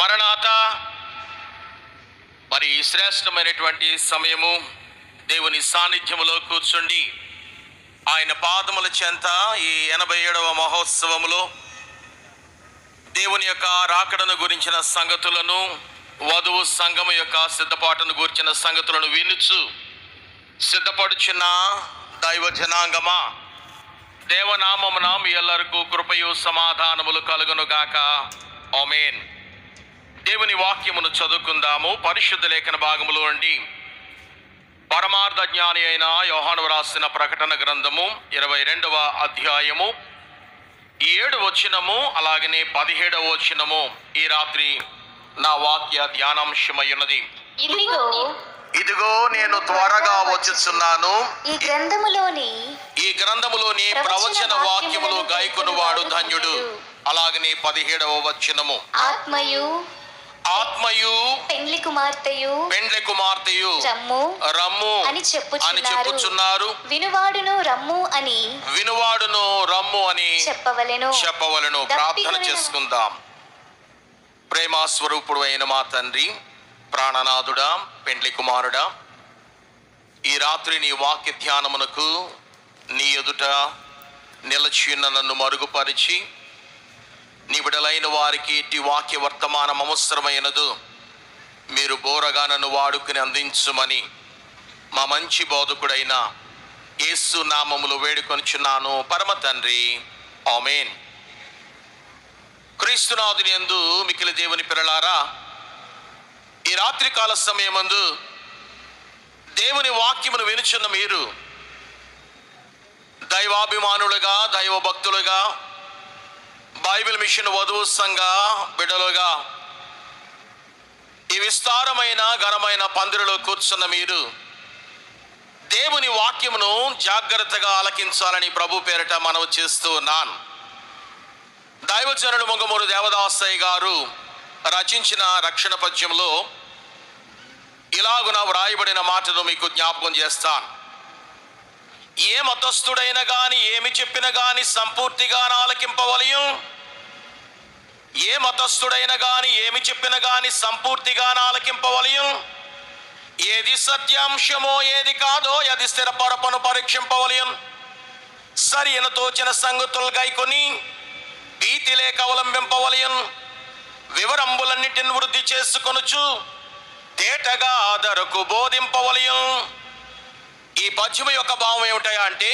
మరణాత. మరి శ్రేష్టమైనటువంటి సమయము దేవుని సాన్నిధ్యములో కూర్చుండి ఆయన పాదముల చెంత ఈ 87వ మహోత్సవములో దేవుని యొక్క రాకడను గురించిన సంగతులను, వధువు సంఘము యొక్క సిద్ధపాటును గురించిన సంగతులను వినుచు సిద్ధపడుచున్న దైవ జనాంగమా, దేవనామమున మీ ಎಲ್ಲರಿಗೂ కృపయు సమాధానములు కలుగును గాక. ఆమేన్. దేవుని వాక్యమును చదువుకుందాము. పరిశుద్ధ లేఖన భాగములో నుండి పరమార్థ జ్ఞాని అయిన యోహాను రాసిన ప్రకటన గ్రంథము 22వ అధ్యాయము 7వ వచనము అలాగనే 17వ వచనము ఈ రాత్రి నా వాక్య ధ్యానాంశమయ్యున్నది. ఇదిగో నేను త్వరగా వచ్చుచున్నాను. ఈ గ్రంథములోని ప్రవచన వాక్యములు గైకొనువాడు ధన్యుడు. అలాగనే 17వ వచనము, ఆత్మయు పెండ్లి కుమార్తెయు రమ్ము అని చెప్పుచున్నారు. వినువాడును రమ్ము అని చెప్పవలెను. ప్రార్థన చేసుకుందాం. ప్రేమ స్వరూపుడు అయిన మా తండ్రి, ప్రాణనాథుడా, పెండ్లి కుమారుడా, ఈ రాత్రి నీ వాక్య ధ్యానమునకు నీ ఎదుట నిలచియున్న నన్ను మరుగుపరిచి నీ బిడలైన వారికి ఇట్టి వాక్య వర్తమానం అవసరమైనదు మీరు బోరగా నన్ను వాడుకుని అందించుమని మా మంచి బోధకుడైన యేసు నామములో వేడుకొనుచున్నాను పరమ తండ్రి. ఆమేన్. క్రీస్తునాథుని యందు మిక్కిలి దేవుని పిల్లలారా, ఈ రాత్రి కాల సమయమందు దేవుని వాక్యమును వినుచున్న మీరు దైవాభిమానులుగా, దైవ భక్తులుగా, బైబిల్ మిషన్ వధువు సంఘ బిడ్డలుగా ఈ విస్తారమైన ఘనమైన పందిరిలో కూర్చున్న మీరు దేవుని వాక్యమును జాగ్రత్తగా ఆలకించాలని ప్రభు పేరిట మనవి చేస్తూ ఉన్నాను. దైవజనుడు మొంగమూరు దేవదాసయ్య గారు రచించిన రక్షణ పద్యంలో ఇలాగున వ్రాయబడిన మాటను మీకు జ్ఞాపకం చేస్తాను. ఏ మతస్థుడైనా గాని ఏమి చెప్పినా గాని సంపూర్తిగా ఆలకింపవలయం. ఏ మతస్థుడైనా గాని ఏమి చెప్పినా గాని సంపూర్తిగా ఆలకింపవలయం. ఏది సత్యాంశమో ఏది కాదో అది స్థిరపరపను పరీక్షింపవలయం. సరి అయిన తోచిన సంగతులు గైకొని భీతి లేక అవలంబింపవలయం. వివరంబులన్నిటిని వృద్ధి చేసుకొనుచు తేటగా ధరకు బోధింపవలయం. ఈ పద్యము యొక్క భావం ఏమిటయా అంటే,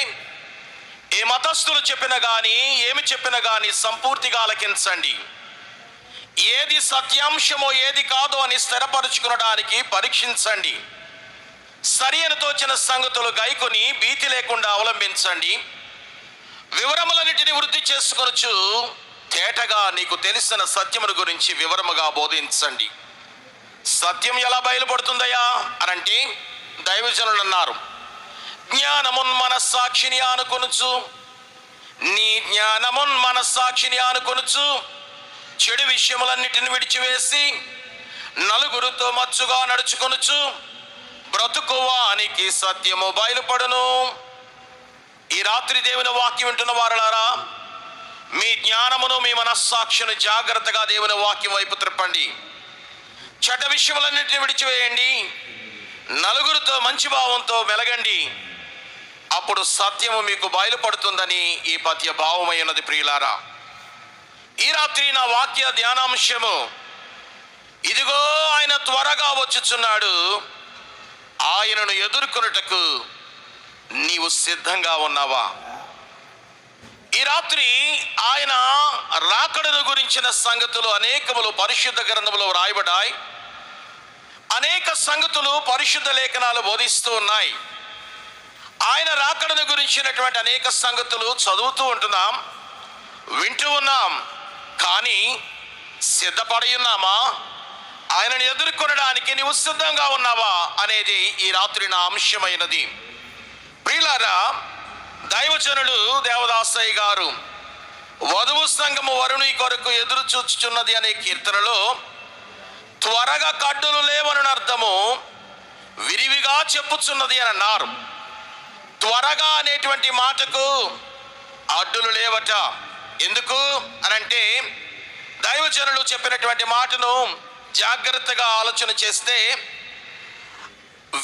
ఏ మతస్థులు చెప్పినా గాని ఏమి చెప్పినా గాని సంపూర్తిగా ఆలకించండి. ఏది సత్యాంశమో ఏది కాదో అని స్థిరపరుచుకునడానికి పరీక్షించండి. సరి అయిన తోచిన సంగతులు గైకొని భీతి లేకుండా అవలంబించండి. వివరములన్నిటిని వృద్ధి చేసుకొనుచు తేటగా నీకు తెలిసిన సత్యమును గురించి వివరముగా బోధించండి. సత్యం ఎలా బయలుపడుతుందయా అనంటే దైవజనులు అన్నారు, జ్ఞానమున్ మనస్సాక్షిని ఆనుకొనుచు, నీ జ్ఞానమున్ మనస్సాక్షిని ఆనుకొనుచు చెడు విషయములన్నిటిని విడిచివేసి నలుగురితో మచ్చుగా నడుచుకొనుచు బ్రతుకువానికి సత్యము బయలుపడును. ఈ రాత్రి దేవుని వాక్యం వింటున్న వారలారా, మీ జ్ఞానమును మీ మనస్సాక్షిని జాగ్రత్తగా దేవుని వాక్యం వైపు త్రిప్పండి. చెడ్డ విషయములన్నిటిని విడిచివేయండి. నలుగురితో మంచి భావంతో మెలగండి. అప్పుడు సత్యము మీకు బయలుపడుతుందని ఈ పద్య భావమైనది. ప్రియులారా, ఈ రాత్రి నా వాక్య ధ్యానాంశము, ఇదిగో ఆయన త్వరగా వచ్చుచున్నాడు, ఆయనను ఎదుర్కొనుటకు నీవు సిద్ధంగా ఉన్నావా? ఈ రాత్రి ఆయన రాకడను గురించిన సంగతులు అనేకములు పరిశుద్ధ గ్రంథములో వ్రాయబడ్డాయి. అనేక సంగతులు పరిశుద్ధ లేఖనాలు బోధిస్తూ ఉన్నాయి. ఆయన రాకడను గురించినటువంటి అనేక సంగతులు చదువుతూ ఉంటున్నాం, వింటూ ఉన్నాం. కానీ సిద్ధపడి ఉన్నామా? ఆయనను ఎదుర్కొనడానికి నీవు సిద్ధంగా ఉన్నావా అనేది ఈ రాత్రి నా అంశమైనది. ప్రియులారా, దైవజనుడు దేవదాసయ్య గారు వధువు సంఘము వరుని కొరకు ఎదురు చూచుచున్నది అనే కీర్తనలో త్వరగా కడ్డులు లేవని అర్థము విరివిగా చెప్పుచున్నది అని అన్నారు. త్వరగా అనేటువంటి మాటకు అడ్డులు లేవట. ఎందుకు అనంటే దైవజనులు చెప్పినటువంటి మాటను జాగ్రత్తగా ఆలోచన చేస్తే,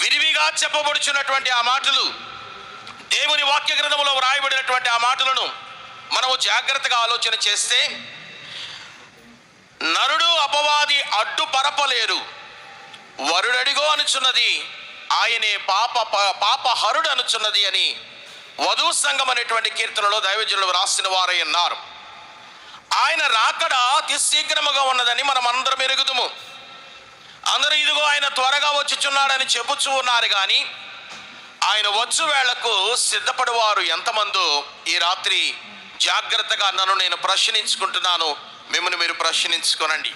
విరివిగా చెప్పబడుచున్నటువంటి ఆ మాటలు, దేవుని వాక్య గ్రంథములో వ్రాయబడినటువంటి ఆ మాటలను మనము జాగ్రత్తగా ఆలోచన చేస్తే, నరుడు అపవాది అడ్డుపరపలేరు, వరుడడిగో అనుచున్నది ఆయనే పాపహరుడు అనుచున్నది అని వధూ సంఘం అనేటువంటి కీర్తనలో దైవజనులు రాసిన వారై ఉన్నారు. ఆయన రాకడ అతి శీఘ్రముగా ఉన్నదని మనం అందరం ఎరుగుదుము. అందరూ ఇదిగో ఆయన త్వరగా వచ్చుచున్నాడని చెప్పుచూ ఉన్నారు, కానీ ఆయన వచ్చు వేళకు సిద్ధపడువారు ఎంతమందో ఈ రాత్రి జాగ్రత్తగా నన్ను నేను ప్రశ్నించుకుంటున్నాను, మిమ్మల్ని మీరు ప్రశ్నించుకోనండి.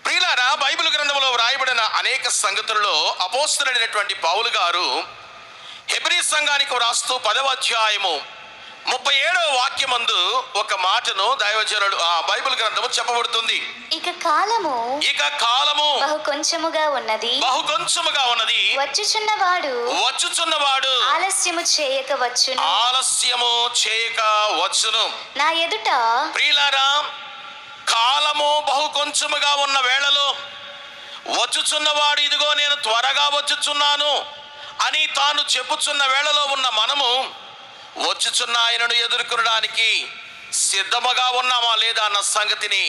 ప్రియులారా, బైబిల్ గ్రంథంలో వ్రాయబడిన అనేక సంగతులలో అపోస్తలుడైనటువంటి పౌలు గారు హెబ్రీ సంఘానికి వ్రాస్తూ 10వ అధ్యాయము 37వ వాక్యమందు ఒక మాటను దైవజనుడు బైబిల్ గ్రంథము చెప్పబడుతుంది. ఇక కాలము బహు కొంచెముగా ఉన్నది, వచ్చుచున్నవాడు ఆలస్యము చేయక వచ్చును. నా ఎదుట ప్రియులారా, కాలము బహు కొంచెముగా ఉన్న వేళలో వచ్చుచున్నవాడు ఇదిగో నేను త్వరగా వచ్చుచున్నాను అని తాను చెప్పుచున్న వేళలో ఉన్న మనము వచ్చుచున్న ఆయనను ఎదుర్కొనడానికి సిద్ధముగా ఉన్నామా లేదా అన్న సంగతిని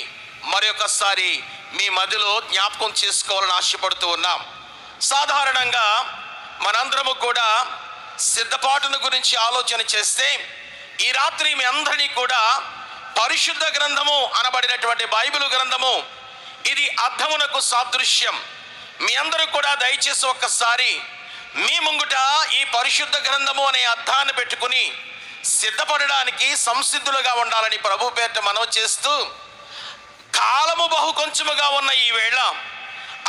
మరొకసారి మీ మధ్యలో జ్ఞాపకం చేసుకోవాలని ఆశపడుతూ ఉన్నాం. సాధారణంగా మనందరము కూడా సిద్ధపాటును గురించి ఆలోచన చేస్తే, ఈ రాత్రి మీ అందరినీ కూడా పరిశుద్ధ గ్రంథము అనబడినటువంటి బైబిల్ గ్రంథము, ఇది అర్థమునకు సాదృశ్యం. మీ అందరూ కూడా దయచేసి ఒక్కసారి మీ ముంగుట ఈ పరిశుద్ధ గ్రంథము అనే అర్థాన్ని పెట్టుకుని సిద్ధపడడానికి సంసిద్ధులుగా ఉండాలని ప్రభు పేరిట మనవి చేస్తూ, కాలము బహు కొంచెముగా ఉన్న ఈ వేళ,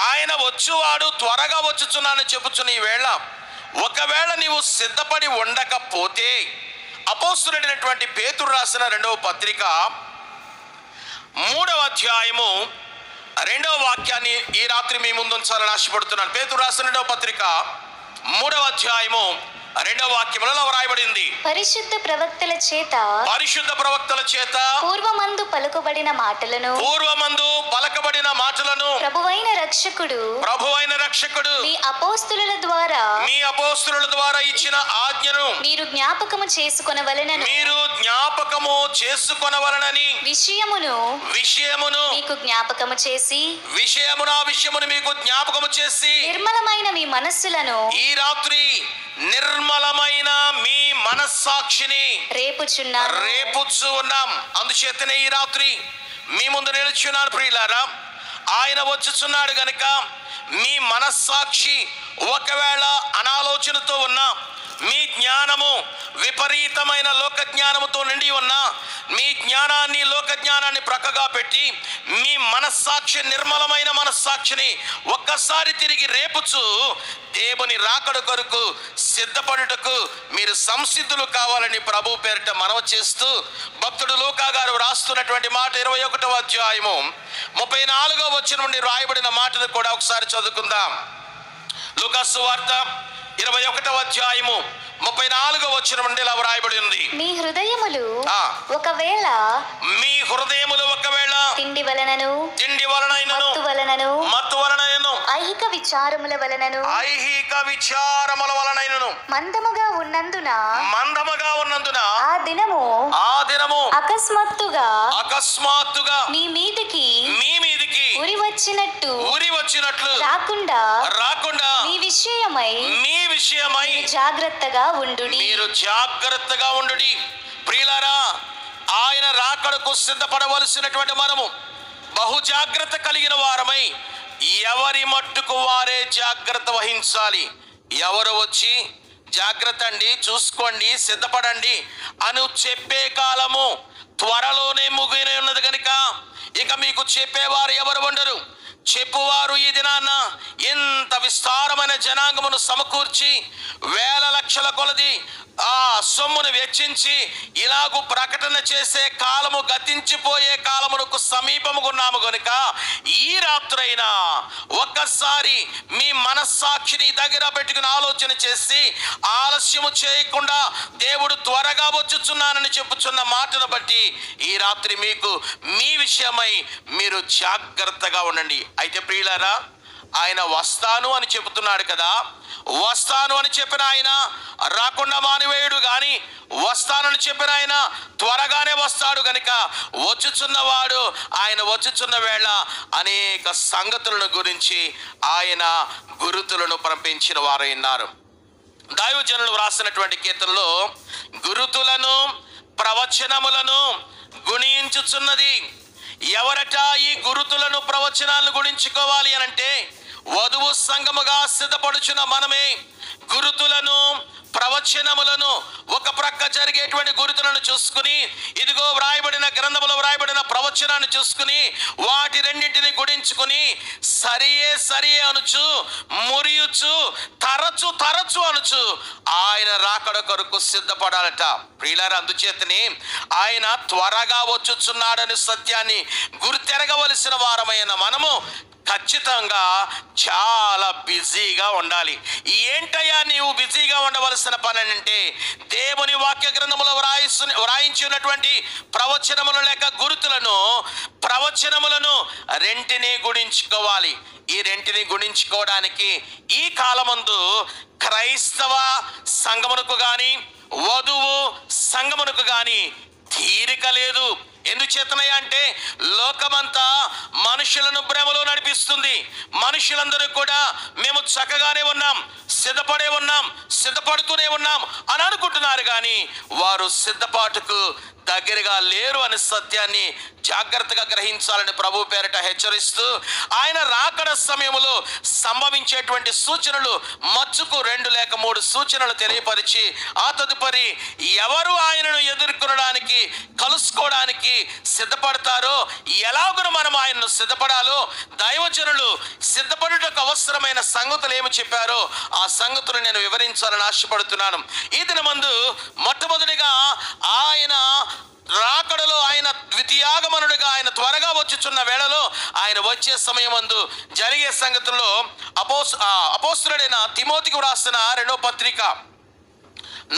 ఆయన వచ్చువాడు త్వరగా వచ్చుచున్నానని చెప్పుచున్న ఈ వేళ, ఒకవేళ నీవు సిద్ధపడి ఉండకపోతే, అపోస్తలుడైనటువంటి పేతురు రాసిన 2వ పత్రిక 3వ అధ్యాయము 2వ వాక్యాన్ని ఈ రాత్రి మీ ముందు ఉంచాలని ఆశపడుతున్నాను. పేతురు రాసిన 2వ పత్రిక 3వ అధ్యాయము 2వ వాక్యములలో వ్రాయబడింది, పరిశుద్ధ ప్రవక్తల చేత పూర్వమందు పలుకబడిన మాటలను ప్రభువైన రక్షకుడు మీ అపోస్తలుల ద్వారా ఇచ్చిన ఆజ్ఞను మీరు జ్ఞాపకము చేసుకొనవలెనని విషయమును మీకు జ్ఞాపకము చేసి నిర్మలమైన మీ మనస్సులను ఈ రాత్రి నిర్మలమైన మీ మనస్సాక్షిని రేపుచు ఉన్నాం. అందుచేతనే ఈ రాత్రి మీ ముందు నిలుచున్నాను. ప్రియులారా, ఆయన వచ్చుచున్నాడు గనుక మీ మనస్సాక్షి ఒకవేళ అనాలోచనతో ఉన్నా, మీ జ్ఞానము విపరీతమైన లోక జ్ఞానముతో నిండి ఉన్నా, మీ జ్ఞానాన్ని లోక జ్ఞానాన్ని ప్రక్కగా పెట్టి మీ మనస్సాక్షి నిర్మలమైన మనస్సాక్షిని ఒక్కసారి తిరిగి రేపుచు దేవుని రాకడ కొరకు సిద్ధపడుటకు మీరు సంసిద్ధులు కావాలని ప్రభు పేరిట మనవి చేస్తూ, భక్తుడు లూకా గారు రాస్తున్నటువంటి మాట 21వ అధ్యాయము 34వ వచనం నుండి రాయబడిన మాటను కూడా ఒకసారి చదువుకుందాం. లూకా సువార్త 21వ అధ్యాయము 34వ వచనం నుండి ఇలా వ్రాయబడి ఉంది, మీ హృదయములు ఒకవేళ తిండి వలనను మత్తు వలనను ఐహిక విచారముల వలనను మందముగా ఉన్నందున ఆ దినము అకస్మాత్తుగా మీ మీదికి ఉరి వచ్చినట్టు రాకుండా మీ విషయమై జాగ్రత్తగా ఉండుడి. ప్రియులారా, ఆయన రాకడకు సిద్ధపడవలసినటువంటి మనము బహు జాగ్రత్త కలిగిన వారమై ఎవరి మట్టుకు వారే జాగ్రత్త వహించాలి. ఎవరు వచ్చి జాగ్రత్త అండి, చూసుకోండి, సిద్ధపడండి అని చెప్పే కాలము త్వరలోనే ముగిన ఉన్నది కనుక ఇక మీకు చెప్పేవారు ఎవరు ఉండరు. చెప్పువారు ఈ దినాన ఇంత విస్తారమైన జనాంగమును సమకూర్చి వేల లక్షల కొలది ఆ సొమ్మును వెచ్చించి ఇలాగూ ప్రకటన చేసే కాలము గతించిపోయే కాలమునకు సమీపముగున్నాము గనుక ఈ రాత్రైనా ఒక్కసారి మీ మనస్సాక్షిని దగ్గర పెట్టుకుని ఆలోచన చేసి ఆలస్యము చేయకుండా దేవుడు త్వరగా వచ్చుచున్నానని చెప్పుచున్న మాటను బట్టి ఈ రాత్రి మీకు మీ విషయమై మీరు జాగ్రత్తగా ఉండండి. అయితే ప్రియులారా, ఆయన వస్తాను అని చెబుతున్నాడు కదా, వస్తాను అని చెప్పిన ఆయన రాకుండా మానివేయుడు గాని వస్తానని చెప్పిన ఆయన త్వరగానే వస్తాడు గనుక వచ్చుచున్నవాడు ఆయన వచ్చుచున్న వేళ అనేక సంగతులను గురించి ఆయన గురుతులను పంపించిన వారు ఉన్నారు. దైవజనులు వ్రాసినటువంటి కీర్తనలో గురుతులను ప్రవచనములను గుణించుచున్నది. ఎవరట ఈ గురుతులను ప్రవచనాలను గుణించుకోవాలి అనంటే వధువు సంగముగా సిద్ధపడుచున్న మనమే గురుతులను ప్రవచనములను ఒక ప్రక్క జరిగేటువంటి గురుతులను చూసుకుని, ఇదిగో వ్రాయబడిన గ్రంథములో వ్రాయబడిన ప్రవచనాన్ని చూసుకుని వాటి రెండింటిని గుడించుకుని సరియే అనుచు మురియుచు తరచు అనుచు ఆయన రాకడ కొరకు సిద్ధపడాలట. ప్రియులారా, అందుచేతనే ఆయన త్వరగా వచ్చుచున్నాడని సత్యాన్ని గుర్తెరగవలసిన వారమైన మనము ఖచ్చితంగా చాలా బిజీగా ఉండాలి. ఏంటయ్యా నీవు బిజీగా ఉండవలసిన పని అంటే, దేవుని వాక్య గ్రంథములో వ్రాయించి ఉన్నటువంటి ప్రవచనములు లేక గురుతులను ప్రవచనములను రెంటిని గుణించుకోవాలి. ఈ రెంటిని గుణించుకోవడానికి ఈ కాలమందు క్రైస్తవ సంఘమునకు గాని వధువు సంఘమునకు గాని తీరిక లేదు. ఎందుచేతనయ్యా అంటే లోకమంతా మనుషులను భ్రమలో నడిపిస్తుంది. మనుషులందరూ కూడా మేము చక్కగానే ఉన్నాం, సిద్ధపడుతూనే ఉన్నాం అని అనుకుంటున్నారు, కానీ వారు సిద్ధపాటుకు దగ్గరగా లేరు అనే సత్యాన్ని జాగ్రత్తగా గ్రహించాలని ప్రభు పేరిట హెచ్చరిస్తూ, ఆయన రాకడ సమయంలో సంభవించేటువంటి సూచనలు మచ్చుకు 2 లేక 3 సూచనలు తెలియపరిచి, ఆ తదుపరి ఎవరు ఆయనను ఎదుర్కొనడానికి కలుసుకోవడానికి సిద్ధపడతారో, ఎలాగో మనం ఆయనను సిద్ధపడాలో, దైవజనులు సిద్ధపడుటకు అవసరమైన సంగతులు ఏమి చెప్పారో ఆ సంగతులు నేను వివరించాలని ఆశపడుతున్నాను. ఈ దినమందు మొట్టమొదటిగా ఆయన రాకడలో, ఆయన ద్వితీయాగమనుడిగా ఆయన త్వరగా వచ్చుచున్న వేళలో, ఆయన వచ్చే సమయమందు జరిగే సంగతుల్లో అపోస్తలుడైన తిమోతికి వ్రాసిన 2వ పత్రిక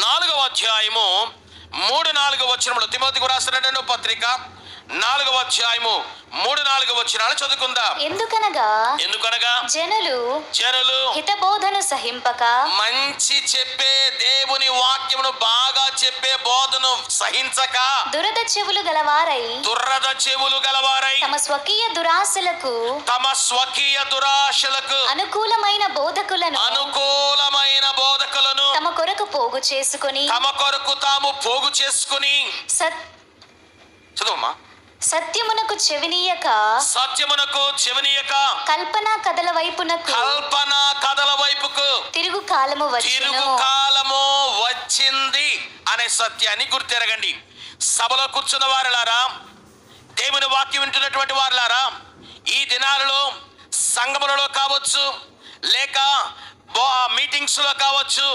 4వ అధ్యాయము 3-4 వచనములు, తిమోతికి వ్రాసిన 2వ పత్రిక 4వ అధ్యాయము 3-4 వచనాలు చదువుకుందాం. ఎందుకనగా జనులు హితబోధను సహింపక, మంచి చెప్పే దేవుని వాక్యమును బాగా చెప్పే బోధను సహించక, దురద చెవులు గలవారై తమ స్వకీయ దురాశలకు అనుకూలమైన బోధకులను తమ కొరకు తాము పోగు చేసుకుని చదువమ్మా. సత్యమునకు చెవినీయక కల్పన కథల వైపుకు తిరుగు కాలము వచ్చింది అనే సత్యాన్ని గుర్తెరగండి. సభలో కూర్చున్న వారులారా, దేవుని వాక్యం వింటున్నటువంటి వారులారా, ఈ దినాలలో సంఘములలో కావచ్చు లేక మీటింగ్స్ లో కావచ్చు,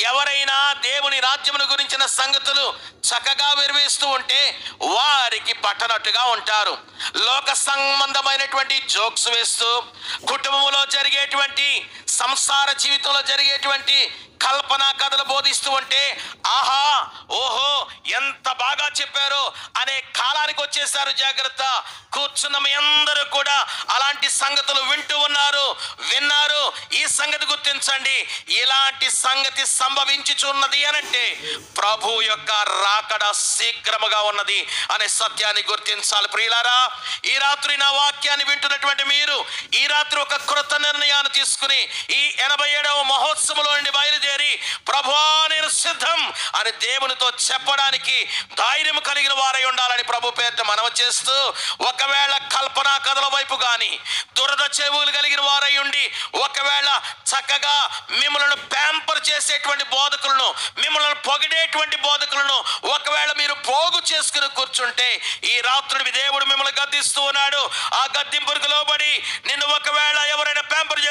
ఎవరైనా దేవుని రాజ్యమును గురించిన సంగతులు చక్కగా వివరిస్తూ ఉంటే వారికి పట్టనట్టుగా ఉంటారు. లోక సంబంధమైనటువంటి జోక్స్ వేస్తూ, కుటుంబంలో జరిగేటువంటి సంసార జీవితంలో జరిగేటువంటి కల్పన కథలు బోధిస్తూ ఉంటే ఆహా ఓహో ఎంత బాగా చెప్పారో అనే కాలానికి వచ్చేసారు. జాగ్రత్త, కూర్చున్న మీ అందరూ కూడా అలాంటి సంగతులు విన్నారు. ఈ సంగతి గుర్తించండి, ఇలాంటి సంగతి సంభవించుచున్నది అనంటే ప్రభు యొక్క రాకడ శీఘ్రముగా ఉన్నది అనే సత్యాన్ని గుర్తించాలి. ప్రియులారా, ఈ రాత్రి నా వాక్యాన్ని వింటున్నటువంటి మీరు ఈ రాత్రి ఒక కృత నిర్ణయాన్ని తీసుకుని ఈ 87వ మహోత్సవంలో నుండి బయలుదేరి ప్రభువా నేను సిద్ధం అని దేవునితో చెప్పడానికి ధైర్యం కలిగిన వారై ఉండాలని ప్రభు పేరిట మనవి చేస్తూ, ఒకవేళ కల్పనా కథల వైపు గాని దురద చెవులు కలిగిన వారై ఉండి ఒకవేళ చక్కగా మిమ్మల్ని ప్యాంపర్ చేసేటువంటి బోధకులను, మిమ్మల్ని పొగిడేటువంటి బోధకులను ఒకవేళ మీరు పోగు చేసుకుని కూర్చుంటే ఈ రాత్రి దేవుడు మిమ్మల్ని గద్దిస్తూ ఉన్నాడు. ఆ గద్దింపుకు లోబడి నిన్ను ఒక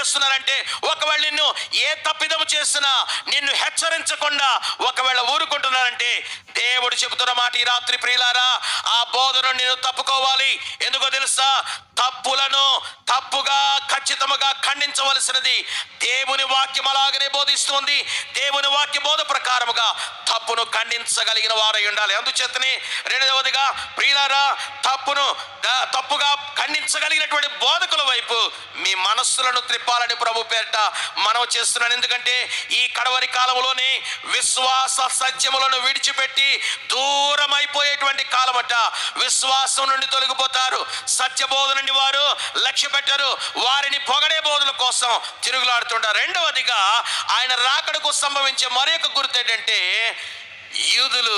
చేస్తున్నారంటే, ఒకవేళ నిన్ను ఏ తప్పిదము చేసినా నిన్ను హెచ్చరించకుండా ఒకవేళ ఊరుకుంటున్నారంటే, దేవుడు చెబుతున్న మాట ఈ రాత్రి ప్రియులారా, ఆ బోధన నేను తప్పుకోవాలి. ఎందుకో తెలుసా? తప్పులను తప్పుగా ఖచ్చితముగా ఖండించవలసినది దేవుని వాక్యం అలాగనే బోధిస్తుంది. దేవుని వాక్య బోధ ప్రకారముగా తప్పును ఖండించగలిగిన వారై ఉండాలి. అందుచేతనే రెండవదిగా ప్రియులారా, తప్పుగా ఖండించగలిగినటువంటి బోధకుల వైపు మీ మనస్సులను త్రిప్పాలని ప్రభు పేరిట మనవి చేస్తున్నాను. ఎందుకంటే ఈ కడవరి కాలంలోనే విశ్వాస సత్యములను విడిచిపెట్టి దూరం అయిపోయేటువంటి కాలమట. విశ్వాసం నుండి తొలగిపోతారు, సత్యబోధ నుండి వారు లక్ష్య పెట్టరు, వారిని పొగడే బోధల కోసం తిరుగులాడుతుంటారు. రెండవదిగా ఆయన రాకడకు సంభవించే మరొక గుర్తు ఏంటంటే, యూదులు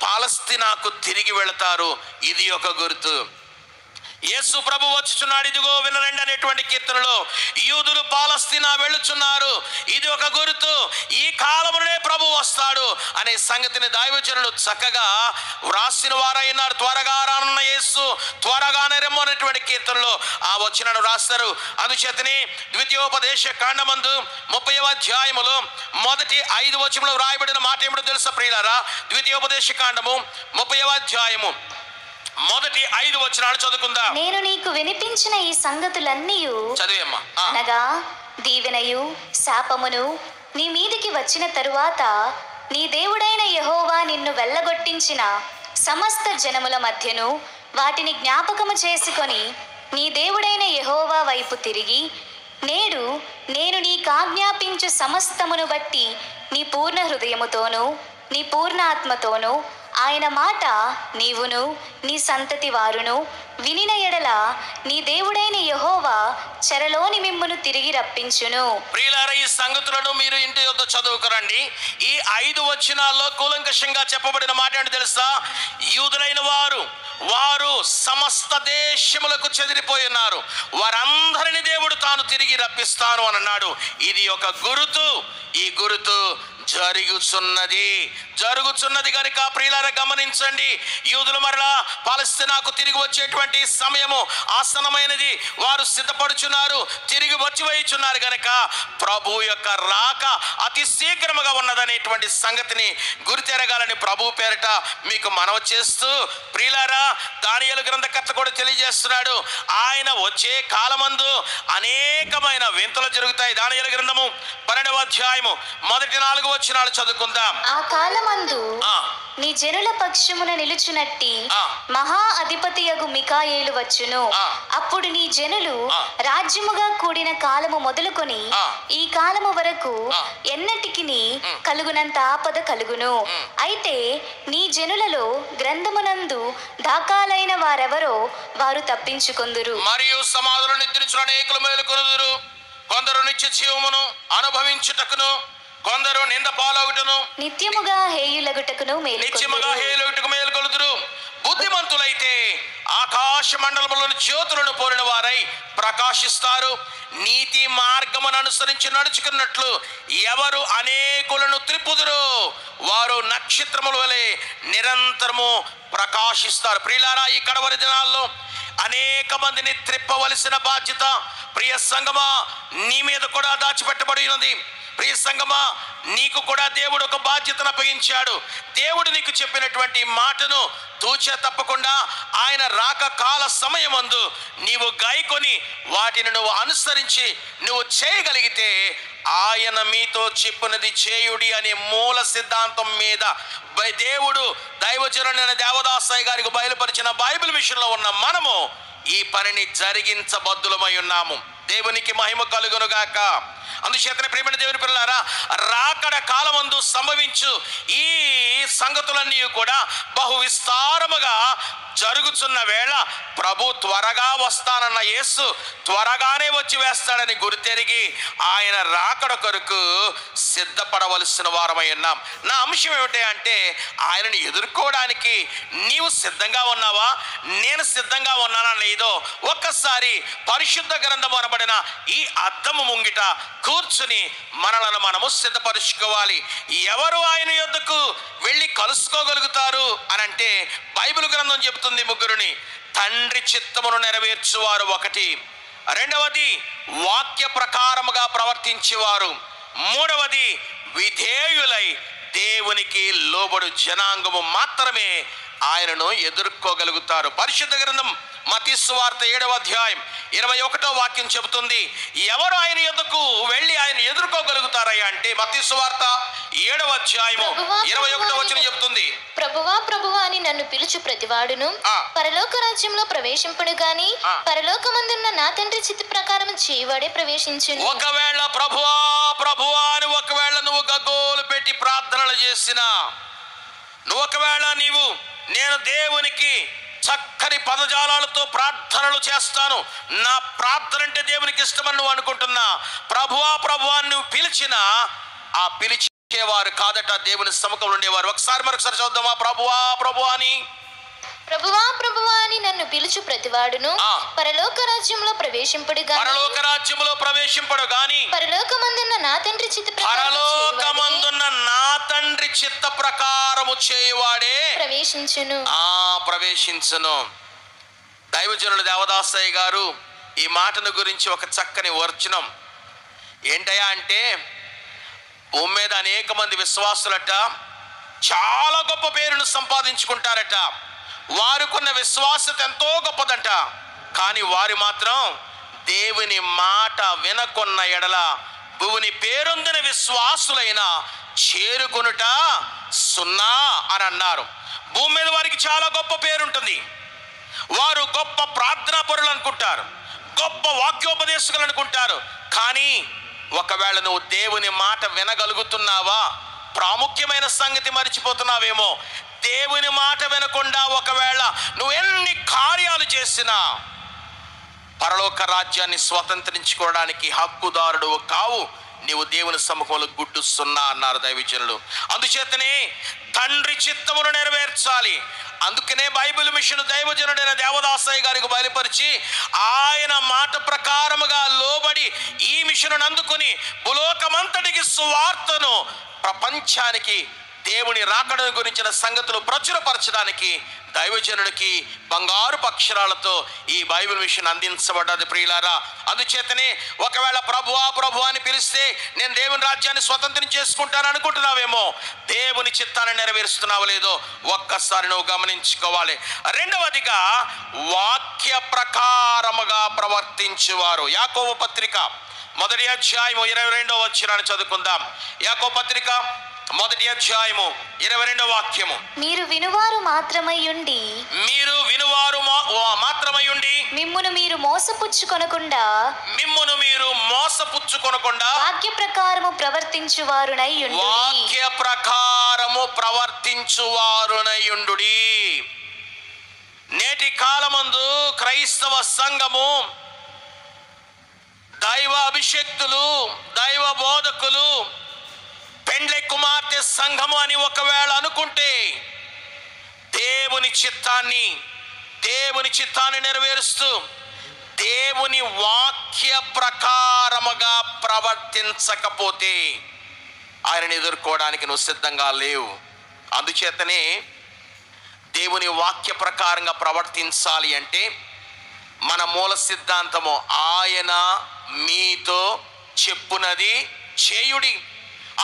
పాలస్తీనాకు తిరిగి వెళతారు. ఇది ఒక గుర్తు. యేసు ప్రభు వచ్చుచున్నాడు, ఇదిగో వినరండి అనేటువంటి కీర్తనలో యూదులు పాలస్తీనా వెళ్ళుచున్నారు, ఇది ఒక గుర్తు, ఈ కాలంలోనే ప్రభు వస్తాడు అనే సంగతిని దైవజనులు చక్కగా వ్రాసిన వారైనారు. త్వరగా రానున్న యేసు త్వరగానే రెమ్ము అనేటువంటి కీర్తనలో ఆ వచనను రాస్తారు. అందుచేతనే ద్వితీయోపదేశ కాండమందు 30వ అధ్యాయములో మొదటి 5 వచనములు వ్రాయబడిన మాట ఏమిటో తెలుసా ప్రియులారా? ద్వితీయోపదేశ కాండము 30వ అధ్యాయము మొదటి 5 వచనాలు చదువుకుందాం. నేను నీకు వినిపించిన ఈ సంగతులన్నీ చదివేమ్మా. అనగా దీవెనయు శాపమును నీ మీదికి వచ్చిన తరువాత నీ దేవుడైన యెహోవా నిన్ను వెళ్ళగొట్టించిన సమస్త జనముల మధ్యను వాటిని జ్ఞాపకము చేసుకొని నీ దేవుడైన యెహోవా వైపు తిరిగి, నేడు నేను నీకాజ్ఞాపించు సమస్తమును బట్టి నీ పూర్ణ హృదయముతోనూ నీ పూర్ణ ఆత్మతోనూ ఆయన మాట నీవును నీ సంతతి వారును వినిన ఎడల నీ దేవుడైన యెహోవా చెరలోని మిమ్మును తిరిగి రప్పించును. ప్రియులారా, ఈ సంగతులను మీరు ఇంటి యొద్ద చదువుకురండి. ఈ 5 వచనాల్లో కూలంకషంగా చెప్పబడిన మాట ఏంటో తెలుసా? యూదులైన వారు సమస్త దేశములకు చెదిరిపోయి ఉన్నారు, వారందరిని దేవుడు తాను తిరిగి రప్పిస్తాను అని అన్నాడు. ఇది ఒక గురుతు. ఈ గురుతు జరుగుతున్నది కనుక ప్రియులారా గమనించండి. యూదులు మరలా పాలస్తీనాకు తిరిగి వచ్చేటువంటి సమయము ఆసన్నమైనది. వారు సిద్ధపడుచున్నారు, తిరిగి వచ్చి వేయుచున్నారు గనక ప్రభు యొక్క రాక అతి శీఘ్రముగా ఉన్నదనేటువంటి సంగతిని గుర్తెరగాలని ప్రభు పేరిట మీకు మనవి చేస్తూ, ప్రియులారా దానియేలు గ్రంథకర్త కూడా తెలియజేస్తున్నాడు, ఆయన వచ్చే కాలమందు అనేకమైన వింతలు జరుగుతాయి. దానియేలు గ్రంథము 12వ అధ్యాయము మొదటి 4 వచనాలు చదువుకుందాం. ఆ కాలమందు నీ జనుల పక్షమున నిలుచునట్టి మహా అధిపతియగు మికాయేలు వచ్చును. అప్పుడు నీ జనులు రాజ్యముగా కూడిన కాలము మొదలుకొని ఈ కాలము వరకు ఎన్నటికిని కలుగునంత ఆపద కలుగును. అయితే నీ జనులలో గ్రంథమునందు దాఖలైన వారెవరో వారు తప్పించుకొందురు. మరియు సమాధులు నిద్రించిన అనేకులు మేలుకొనుదురు. కొందరు నిత్య జీవమును అనుభవించుటకును, కొందరు నింద పాలగుటను, నిత్యముగా హేయులగుటకును మేలుకొలుదురు. బుద్ధిమంతులైతే ఆకాశ మండలములోని జ్యోతులను పోలిన వారై ప్రకాశిస్తారు. నీతి మార్గమును అనుసరించి నడుచుకున్నట్లు ఎవరు అనేకులను త్రిప్పుదురు, వారు నక్షత్రముల వలె నిరంతరము ప్రకాశిస్తారు. ప్రియులారా, ఈ కడవరి దినాల్లో అనేక మందిని త్రిప్పవలసిన బాధ్యత ప్రియ సంగమా నీ మీద కూడా దాచిపెట్టబడి ఉన్నది. ప్రియ సంగమా, నీకు కూడా దేవుడు ఒక బాధ్యతను అప్పగించాడు. దేవుడు నీకు చెప్పినటువంటి మాటను తూచే తప్పకుండా ఆయన రాక కాల సమయమందు నీవు గాయకొని వాటిని నువ్వు అనుసరించి నువ్వు చేయగలిగితే ఆయన మీతో చెప్పినది చేయుడి అనే మూల సిద్ధాంతం మీద దేవుడు దైవజనుడైన దేవదాసయ్య గారికి బయలుపరిచిన బైబిల్ విషయంలో ఉన్న మనము ఈ పనిని జరిగించబద్దులమై ఉన్నాము. దేవునికి మహిమ కలుగును గాక. అందుచేతనే ప్రియమైన దేవుని పిల్లలారా, రాకడ కాలమందు సంభవించు ఈ సంగతులన్నీ కూడా బహు విస్తారముగా జరుగుతున్న వేళ ప్రభు త్వరగా వస్తానన్న యేసు త్వరగానే వచ్చి వేస్తాడని గుర్తెరిగి ఆయన రాకడ కొరకు సిద్ధపడవలసిన వారమై ఉన్నాం. నా అంశం ఏమిటి అంటే, ఆయనను ఎదుర్కోవడానికి నీవు సిద్ధంగా ఉన్నావా? నేను సిద్ధంగా ఉన్నానా లేదో ఒక్కసారి పరిశుద్ధ గ్రంథం అనబడిన ఈ అద్దము ముంగిట కూర్చుని మనలను మనము సిద్ధపరుచుకోవాలి. ఎవరు ఆయన యొద్దకు వెళ్ళి కలుసుకోగలుగుతారు అని అంటే బైబిల్ గ్రంథం చెబుతుంది ముగ్గురుని. తండ్రి చిత్తమును నెరవేర్చువారు ఒకటి, రెండవది వాక్య ప్రకారముగా ప్రవర్తించేవారు. మూడవది విధేయులై దేవునికి లోబడు జనాంగము మాత్రమే ఆయనను ఎదుర్కోగలుగుతారు. పరిశుద్ధ గ్రంథం మత్తయి సువార్త 7వ అధ్యాయం 21వ వాక్యం చెబుతుంది, ఎవరు ఆయన యొద్దకు వెళ్ళి ఆయన ఎదుర్కోగలుగుతారయ్యా అంటే మత్తయి సువార్త 7వ అధ్యాయము 21వ వచనం చెబుతుంది, ప్రభువా ప్రభువా అని నన్ను పిలుచు ప్రతివాడును పరలోక రాజ్యంలో ప్రవేశింపుడు గాని పరలోకమందున్న నా తండ్రి చిత్త ప్రకారం చేయవాడే ప్రవేశించును. ఒకవేళ ప్రభువా ప్రభువా అని ఒకవేళ నువ్వు గగ్గోలు పెట్టి ప్రార్థనలు చేసినా, నువ్వు ఒకవేళ నేను దేవునికి చక్కని పదజాలాలతో ప్రార్థనలు చేస్తాను, నా ప్రార్థన అంటే దేవునికి ఇష్టమని నువ్వు అనుకుంటున్నా, ప్రభువా ప్రభువా నువ్వు పిలిచినా ఆ పిలిచేవారు కాదట దేవుని సముఖంలో ఉండేవారు. మరొకసారి చూద్దామా, ప్రభువా ప్రభువా అని. ప్రభువా ప్రభువా అని నన్ను పిలుచు ప్రతివాడును పరలోక రాజ్యంలో ప్రవేశింపుడు గాని పరలోకమందున్న నా తండ్రి చిత్త ప్రకారము చేయువాడే ప్రవేశించును. దైవజనులు దేవదాసయ్య గారు ఈ మాటను గురించి ఒక చక్కని వచనం ఏంటయ్యా అంటే, భూమి మీద అనేక మంది విశ్వాసులట చాలా గొప్ప పేరును సంపాదించుకుంటారట, వారికున్న విశ్వాసత ఎంతో గొప్పదంట, కానీ వారు మాత్రం దేవుని మాట వినకొన్న ఎడల భూమిని పేరొందిన విశ్వాసులైన చేరుకొనుట సున్నా అని అన్నారు. భూమి మీద వారికి చాలా గొప్ప పేరుంటుంది, వారు గొప్ప ప్రార్థనా పరులు అనుకుంటారు, గొప్ప వాక్యోపదేశకులు అనుకుంటారు, కానీ ఒకవేళ నువ్వు దేవుని మాట వినగలుగుతున్నావా, ప్రాముఖ్యమైన సంగతి మర్చిపోతున్నావేమో. దేవుని మాట వినకుండా ఒకవేళ నువ్వు ఎన్ని కార్యాలు చేసినా పరలోక రాజ్యాన్ని స్వతంత్రించుకోవడానికి హక్కుదారుడు కావు, నీవు దేవుని సముఖంలో గుడ్డు సున్నా అన్నారు దైవజనులు. అందుచేతనే తండ్రి చిత్తమును నెరవేర్చాలి. అందుకనే బైబిల్ మిషన్ దైవజనుడైన దేవదాసయ్య గారికి బయలుపరిచి ఆయన మాట ప్రకారముగా లోబడి ఈ మిషను అందుకుని భూలోకమంతటికి సువార్తను, ప్రపంచానికి దేవుని రాకడను గురించిన సంగతులు ప్రచురపరచడానికి దైవజనుడికి బంగారు అక్షరాలతో ఈ బైబిల్ మిషన్ అందించబడ్డది ప్రియులారా. అందుచేతనే ఒకవేళ ప్రభువా ప్రభువా అని పిలిస్తే నేను దేవుని రాజ్యాన్ని స్వతంత్రం చేసుకుంటాను అనుకుంటున్నావేమో, దేవుని చిత్తాన్ని నెరవేరుస్తున్నావో లేదో ఒక్కసారి నువ్వు గమనించుకోవాలి. రెండవదిగా వాక్య ప్రకారముగా ప్రవర్తించువారు. యాకోబు పత్రిక 1వ అధ్యాయము 22వ వచనాన్ని చదువుకుందాం. యాకోబు పత్రిక 1వ అధ్యాయము 22వ వాక్యము, మీరు వినువారు మాత్రమై ఉండి మిమ్మును మీరు మోసపుచ్చుకొనకుండా వాక్య ప్రకారము ప్రవర్తించువారునై ఉండుడి. నేటి కాలమందు క్రైస్తవ సంఘము దైవ అభిషేక్తులు, దైవ బోధకులు పెండ్లి కుమార్తె సంఘము అని ఒకవేళ అనుకుంటే దేవుని చిత్తాన్ని నెరవేరుస్తూ దేవుని వాక్య ప్రకారముగా ప్రవర్తించకపోతే ఆయనను ఎదుర్కోవడానికి నువ్వు సిద్ధంగా లేవు. అందుచేతనే దేవుని వాక్య ప్రకారంగా ప్రవర్తించాలి అంటే మన మూల సిద్ధాంతము ఆయన మీతో చెప్పునది చేయుడి.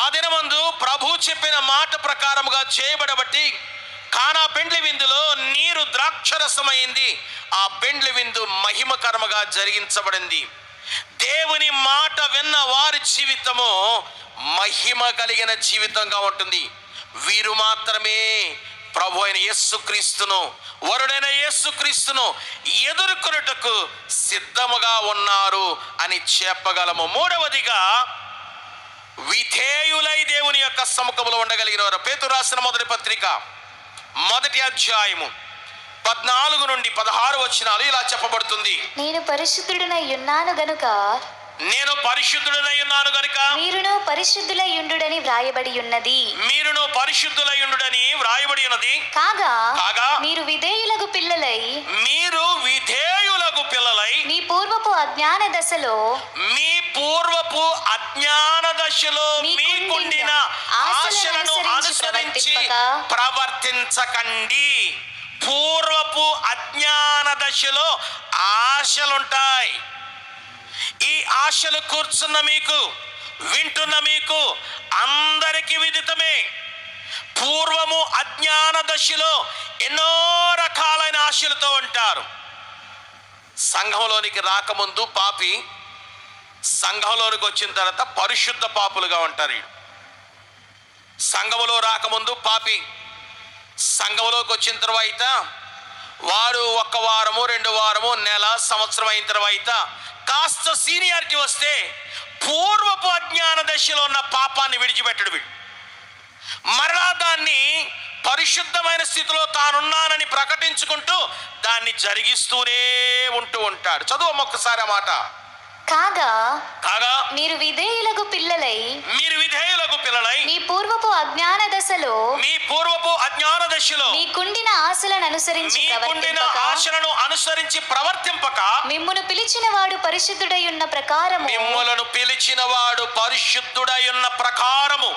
ఆ దినమందు ప్రభు చెప్పిన మాట ప్రకారముగా చేయబడబట్టి కానా పెండ్లి విందులో నీరు ద్రాక్షరసమైంది. ఆ పెండ్లి విందు మహిమకరముగా జరిగించబడింది. దేవుని మాట విన్న వారి జీవితము మహిమ కలిగిన జీవితంగా ఉంటుంది. వీరు మాత్రమే ప్రభు అయిన యేసుక్రీస్తును, వరుడైన యేసుక్రీస్తును ఎదుర్కొనుటకు సిద్ధముగా ఉన్నారు అని చెప్పగలము. మూడవదిగా విధేయులై దేవుని యొక్క సముఖంలో ఉండగలిగిన వారు. పేతురు రాసిన మొదటి పత్రిక 1వ అధ్యాయము 14 నుండి 16 వచనాలు ఇలా చెప్పబడుతుంది, నేను పరిశుద్ధుడనై ఉన్నాను గనుక మీరును పరిశుద్ధులై ఉండుడని వ్రాయబడి ఉన్నది. కాగా మీరు విధేయులకు పిల్లలై మీ పూర్వపు అజ్ఞాన దశలో మీకుండిన ఆశలను అనుసరించి ప్రవర్తించకండి. పూర్వపు అజ్ఞాన దశలో ఆశలుంటాయి. ఆశలు కూర్చున్న మీకు, వింటున్న మీకు అందరికీ విదితమే. పూర్వము అజ్ఞాన దశలో ఎన్నో రకాలైన ఆశలతో ఉంటారు. సంఘంలోనికి రాకముందు పాపి, సంఘంలోనికి వచ్చిన తర్వాత పరిశుద్ధ పాపులుగా ఉంటారు. సంఘములో రాకముందు పాపి, సంఘంలోకి వచ్చిన తర్వాత వారు 1 వారము 2 వారము నెల సంవత్సరం అయిన తర్వాత కాస్త సీనియారిటీ వస్తే పూర్వపు అజ్ఞాన దశలో ఉన్న పాపాన్ని విడిచిపెట్టడు వీడు. మరలా దాన్ని పరిశుద్ధమైన స్థితిలో తానున్నానని ప్రకటించుకుంటూ దాన్ని జరిగిస్తూనే ఉంటూ ఉంటాడు. చదువు ఒక్కసారి ఆ మాట. కాగా కాగా మీరు విధేయులకు పిల్లలై మీ పూర్వపు అజ్ఞాన దశలో మీకుండిన ఆశలను అనుసరించి ప్రవర్తింపక మిమ్మును పిలిచిన వాడు పరిశుద్ధుడై ఉన్న ప్రకారము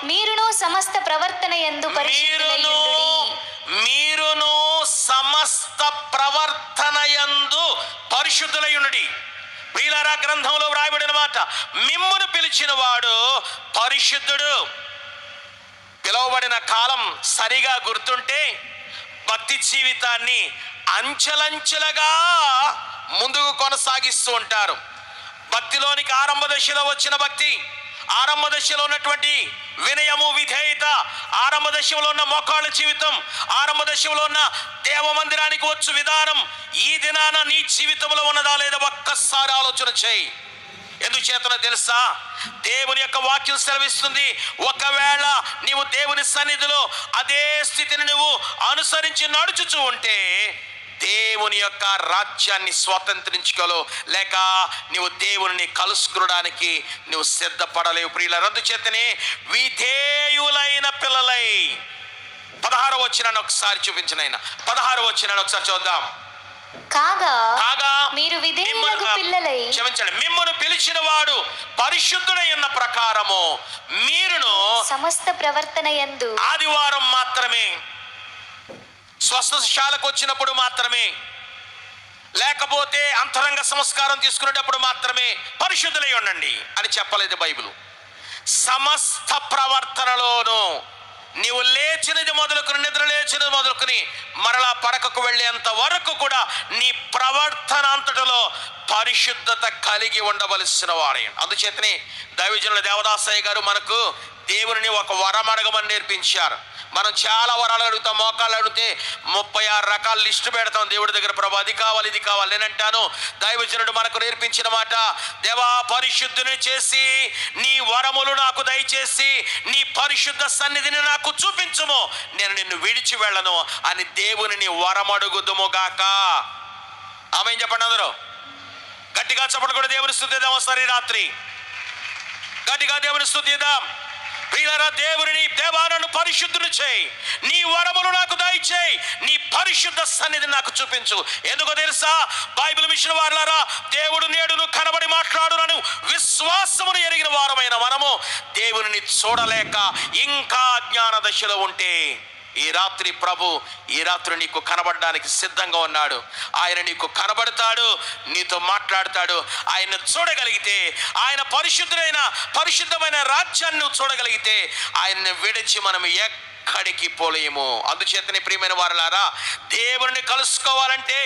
మీరును సమస్త ప్రవర్తన యందు పరిశుద్ధులై ఉండుడి. ప్రియులారా, గ్రంథంలో వ్రాయబడిన మాట, మిమ్మును పిలిచిన వాడు పరిశుద్ధుడు. పిలువబడిన కాలం సరిగా గుర్తుంటే భక్తి జీవితాన్ని అంచెలంచెలుగా ముందుకు కొనసాగిస్తూ ఉంటారు. భక్తిలోనికి ఆరంభ దశలో వచ్చిన భక్తి, ఆరంభ దశలో ఉన్నటువంటి వినయము, విధేయత, ఆరంభ దశలో ఉన్న మోకాళ్ళ జీవితం, ఆరంభ దశలో ఉన్న దేవ మందిరానికి వచ్చు విధానం ఈ దినాన నీ జీవితంలో ఉన్నదా లేదా ఒక్కసారి ఆలోచన చేయి. ఎందుచేతనో తెలుసా? దేవుని యొక్క వాక్యం సెలవిస్తుంది, ఒకవేళ నీవు దేవుని సన్నిధిలో అదే స్థితిని నువ్వు అనుసరించి నడుచుచూ ఉంటే దేవుని యొక్క రాజ్యాన్ని స్వాతంత్రించుకోలేవు, లేక నువ్వు దేవుని కలుసుకోవడానికి నువ్వు సిద్ధపడలేవు. ప్రియుల అందుచేతనే విధేయులైన పిల్లలై 16వ వచనాన్ని ఒకసారి చూపించిన ఆయన 16వ వచనాన్ని ఒకసారి చూద్దాం. కాగా మీరు విధేయులకు పిల్లలై, క్షమించండి, మిమ్మును పిలిచిన వాడు పరిశుద్ధుడై ఉన్న ప్రకారము మీరును సమస్త ప్రవర్తన యందు, ఆదివారం మాత్రమే, స్వస్థశాలకు వచ్చినప్పుడు మాత్రమే, లేకపోతే అంతరంగ సంస్కారం తీసుకునేటప్పుడు మాత్రమే పరిశుద్ధులై ఉండండి అని చెప్పలేదు బైబిల్. సమస్త ప్రవర్తనలోనూ నీవు లేచినది మొదలుకొని, నిద్ర లేచినది మొదలుకొని మరలా పడకకు వెళ్ళేంత వరకు కూడా నీ ప్రవర్తన అంతటిలో పరిశుద్ధత కలిగి ఉండవలసిన వాడే. అందుచేతనే దైవజనుల దేవదాసయ్య గారు మనకు దేవుని ఒక వరం అడగమని నేర్పించారు. మనం చాలా వరాలు అడుగుతాం, మోకాళ్ళు అడిగితే 36 రకాల లిస్టు పెడతాం దేవుడి దగ్గర. ప్రభు అది కావాలి, ఇది కావాలి. నేనంటాను, దైవజనుడు మనకు నేర్పించిన మాట, దేవా పరిశుద్ధుని చేసి నీ వరములు నాకు దయచేసి నీ పరిశుద్ధ సన్నిధిని నాకు చూపించుము, నేను నిన్ను విడిచి వెళ్ళను అని దేవుని వరమడుగుదుముగాక. ఆమేన్ చెప్పండి అందరూ. గట్టిగా చెప్పండి కూడా దేవుని స్తుతిద్దాం. ఒకసారి రాత్రి గట్టిగా దేవుని స్తుతిద్దాం. ప్రియులారా, దేవా నన్ను పరిశుద్ధుని చేయి, నీ వరములు నాకు దయచేయి, నీ పరిశుద్ధ సన్నిధి నాకు చూపించు. ఎందుకో తెలుసా? బైబిల్ మిషన్ వారులారా, దేవుడు నేడును కనబడి మాట్లాడునను విశ్వాసమును ఎరిగిన వారమైన మనము దేవుని చూడలేక ఇంకా అజ్ఞాన దశలో ఉంటే ఈ రాత్రి ప్రభు ఈ రాత్రి నీకు కనబడడానికి సిద్ధంగా ఉన్నాడు. ఆయన నీకు కనబడతాడు, నీతో మాట్లాడతాడు. ఆయన చూడగలిగితే, ఆయన పరిశుద్ధమైన రాజ్యాన్ని నువ్వు చూడగలిగితే ఆయన్ని విడిచి మనం ఎక్కడికి పోలేము. అందుచేతనే ప్రియమైన వారలారా, దేవుని కలుసుకోవాలంటే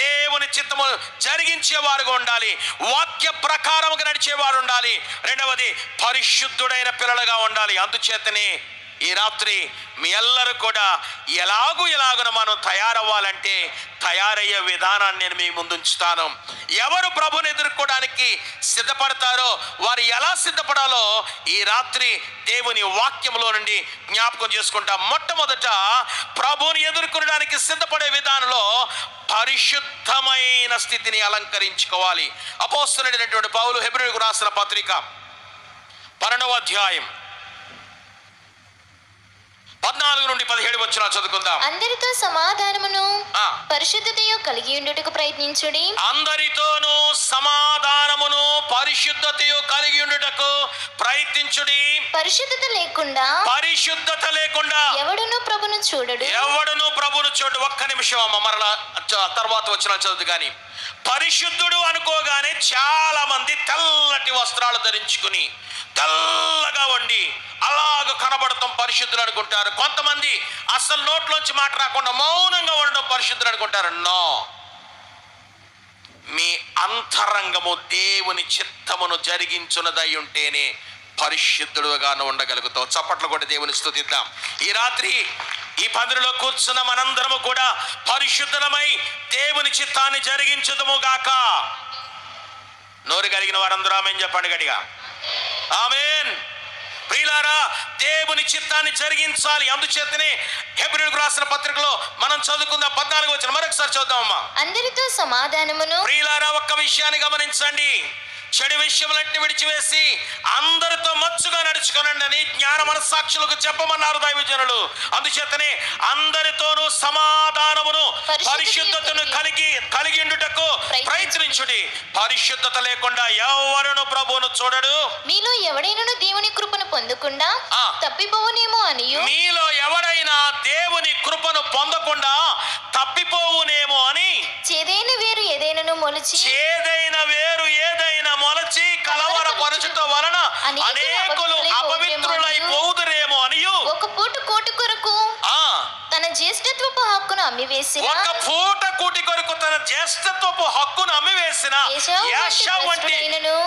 దేవుని చిత్తము జరిగించేవారుగా ఉండాలి, వాక్య ప్రకారముగా నడిచేవారు ఉండాలి. రెండవది పరిశుద్ధుడైన పిల్లలుగా ఉండాలి. అందుచేతనే ఈ రాత్రి మీ అందరూ కూడా ఎలాగున మనం తయారవ్వాలంటే తయారయ్యే విధానాన్ని నేను మీ ముందు ఉంచుతాను. ఎవరు ప్రభుని ఎదుర్కోవడానికి సిద్ధపడతారో వారు ఎలా సిద్ధపడాలో ఈ రాత్రి దేవుని వాక్యంలో నుండి జ్ఞాపకం చేసుకుంటాం. మొట్టమొదట ప్రభుని ఎదుర్కొనడానికి సిద్ధపడే విధానంలో పరిశుద్ధమైన స్థితిని అలంకరించుకోవాలి. అపోస్తలుడైనటువంటి పౌలు హెబ్రీయులకు రాసిన పత్రిక 12వ అధ్యాయం 14 నుండి 17 వచనాలు చదువుకుందాం. అందరితో సమాధానమును పరిశుద్ధతయు కలిగి ఉండుటకు ప్రయత్నించుడి. అందరితోనూ సమాధానమును పరిశుద్ధతయు కలిగి ఉండుటకు ప్రయత్నించుడి. పరిశుద్ధత లేకుండా ఎవడును ప్రభును చూడడు. ఒక్క నిమిషం అమ్మ, మరలా తర్వాత వచనాలు చదువు. కానీ పరిశుద్ధుడు అనుకోగానే చాలా మంది తెల్లటి వస్త్రాలు ధరించుకుని తెల్లగా ఉండి అలాగ కనబడటం పరిశుద్ధులు అనుకుంటారు. కొంతమంది అసలు నోట్లోంచి మాట రాకుండా మౌనంగా ఉండడం పరిశుద్ధులు అనుకుంటారు. నో, మీ అంతరంగము దేవుని చిత్తమును జరిగించున్నదై ఉంటేనే పరిశుద్ధుడుగాను ఉండగలుగుతావు. చప్పట్లు కొట్టి దేవుని స్తుతిద్దాం. ఈ రాత్రి ఈ పందిరిలో కూర్చున్న మనందరము కూడా పరిశుద్ధమై దేవుని చిత్తాన్ని జరిగించుదుము గాక. నోరు కలిగిన వారందరూ ఆమేన్ చెప్పండి గట్టిగా. ఆమేన్. ప్రియులారా, దేవుని చిత్తాన్ని జరిగించాలి. అందుచేతనే హెబ్రీయులకు రాసిన పత్రికలో మనం చదువుకుందాం 14వ వచనం మరొకసారి చూద్దామమ్మా. అందరితో సమాధానమును. ప్రియులారా, ఒక్క విషయాన్ని గమనించండి. చెడు విషయములన్నీ విడిచివేసి అందరితో మచ్చుగా నడుచుకోనండి అని జ్ఞాన మనస్సాక్షులకు చెప్పమన్నారు దైవజనులు. అందుచేతనే అందరితోనూ సమాధానమును పరిశుద్ధతను కలిగి ఉండుటకు ప్రయత్నించుడి. పరిశుద్ధత లేకుండా ఎవరును ప్రభువును చూడడు. మీలో ఎవడైనా దేవుని కృపను పొందకుండా తప్పిపోవునేమో అనియు. మీలో ఎవడైనా దేవుని కృపను పొందకుండా తప్పిపోవునేమో అని చేదైన వేరు ఏదైనా మొలచి కలవరపరచుట వలన అనేకులు అపవిత్రులైపోదురేమో అనియు. ఒక పూట కోటి కొరకు తన జ్యేష్ఠత్వపు హక్కును అమ్మివేసిన ఏశావు వంటి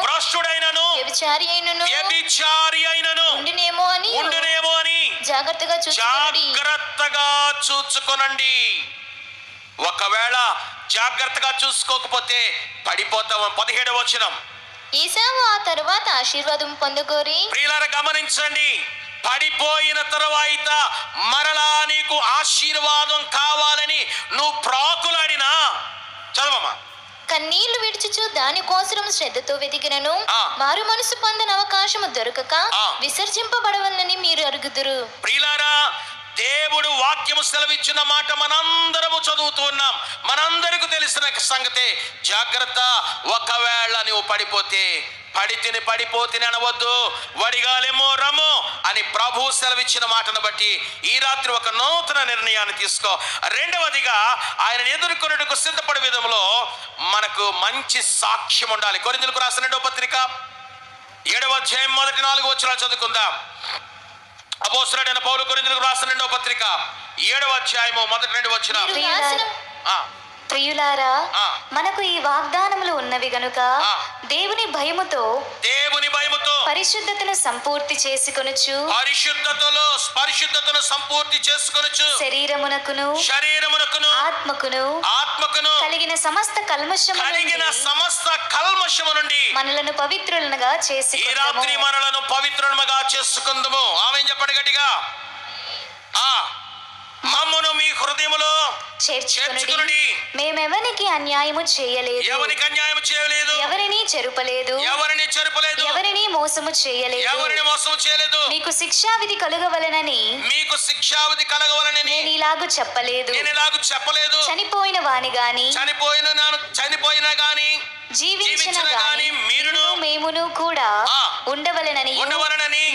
భ్రష్టుడైనను వ్యభిచారి అయినను ఉండునేమో అని జాగ్రత్తగా చూచుకొనండి. ఒకవేళ జాగ్రత్తగా చూసుకోకపోతే పడిపోతాం. 17వ వచనం. ఏశావు ఆ తరువాత ఆశీర్వాదం పొందగోరి. ప్రియులారా, గమనించండి. పడిపోయిన తరువాత మరలా నీకు ఆశీర్వాదం కావాలని నువ్వు ప్రాకులాడినా, చదవమ్మా, కన్నీళ్లు విడిచుచు దాని కోసం శ్రద్ధతో వెతికినను మారు మనసు పొందని అవకాశము దొరకక విసర్జింపబడవలని మీరు అరుగుదురు. ప్రియులారా, దేవుడు వాక్యము సెలవిచ్చిన మాట మనందరము చదువుతూ ఉన్నాం. మనందరికి తెలిసిన సంగతే. జాగ్రత్త, ఒకవేళ నువ్వు పడిపోతే అనవద్దు. వడిగాలేమో రమ్ము అని ప్రభు సెలవిచ్చిన మాటను బట్టి ఈ రాత్రి ఒక నూతన నిర్ణయాన్ని తీసుకో. రెండవదిగా ఆయన ఎదుర్కొనేందుకు సిద్ధపడే విధంలో మనకు మంచి సాక్ష్యం ఉండాలి. కొరింథీయులకు రాసిన 2వ పత్రిక 7వ అధ్యాయం మొదటి 4 వచనాలు చదువుకుందాం. అపోస్తలుడైన పౌలు కొరింథీయులకు రాసిన 2వ పత్రిక 7వ అధ్యాయము మొదటి 2 వచనాలు. ప్రియులారా, మనకు ఈ వాగ్దానములు ఉన్నవి గనుక దేవుని భయముతో పరిశుద్ధతను సంపూర్తి చేసుకొనుచు శరీరమునకును ఆత్మకును కలిగిన సమస్త కల్మషము నుండి మనలను పవిత్రులుగా చేసుకుందాము. ఆమేన్ చెప్పండి గట్టిగా. మమ్మును మీ హృదయములో చేర్చుకొనుడి. మేమెవరికి అన్యాయము చేయలేదు, ఎవరిని చెరుపలేదు, ఎవరిని మోసము చేయలేదు. మీకు శిక్షావిధి కలుగవలనని నేను ఇలాగు చెప్పలేదు. చనిపోయిన వాని గాని జీవించిన గాని మేమును కూడా ఉండవలనని